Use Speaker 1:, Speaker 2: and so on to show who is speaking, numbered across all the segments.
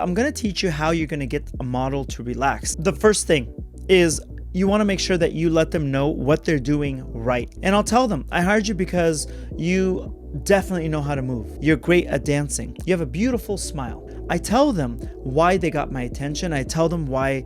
Speaker 1: I'm gonna teach you how you're gonna get a model to relax. The first thing is you wanna make sure that you let them know what they're doing right. And I'll tell them, I hired you because you definitely know how to move. You're great at dancing. You have a beautiful smile. I tell them why they got my attention. I tell them why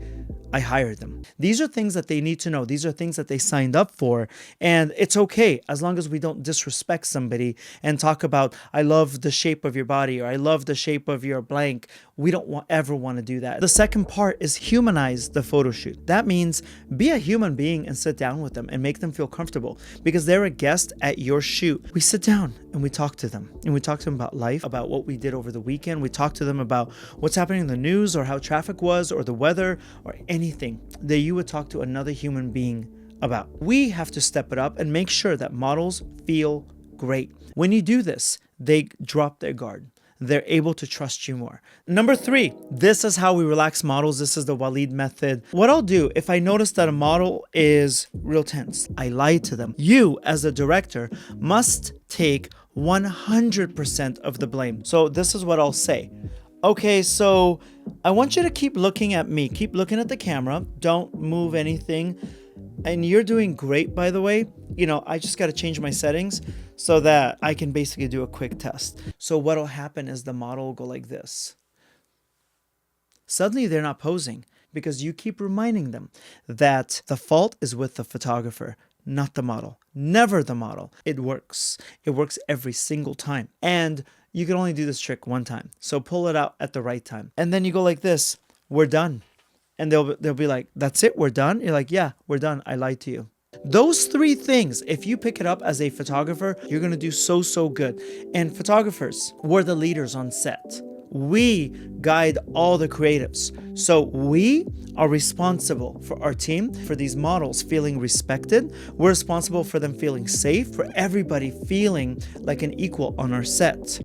Speaker 1: I hired them. These are things that they need to know. These are things that they signed up for. And it's okay as long as we don't disrespect somebody and talk about, I love the shape of your body, or I love the shape of your blank. We don't ever want to do that. The second part is humanize the photo shoot. That means be a human being and sit down with them and make them feel comfortable, because they're a guest at your shoot. We sit down and we talk to them, and we talk to them about life, about what we did over the weekend. We talk to them about what's happening in the news, or how traffic was, or the weather, or anything that you would talk to another human being about. We have to step it up and make sure that models feel great. When you do this, they drop their guard. They're able to trust you more. Number 3, this is how we relax models. This is the Walid method. What I'll do if I notice that a model is real tense, I lie to them. You, as a director, must take 100% of the blame. So this is what I'll say. Okay, so I want you to keep looking at me. Keep looking at the camera. Don't move anything. And you're doing great, by the way. You know, I just got to change my settings so that I can basically do a quick test. So what'll happen is the model will go like this. Suddenly they're not posing because you keep reminding them that the fault is with the photographer, not the model. Never the model. It works. It works every single time. And you can only do this trick one time. So pull it out at the right time. And then you go like this. We're done. And they'll be like, that's it, we're done? You're like, yeah, we're done. I lied to you. Those 3 things, if you pick it up as a photographer, you're going to do so good. And photographers, we're the leaders on set. We guide all the creatives. So we are responsible for our team, for these models feeling respected. We're responsible for them feeling safe, for everybody feeling like an equal on our set.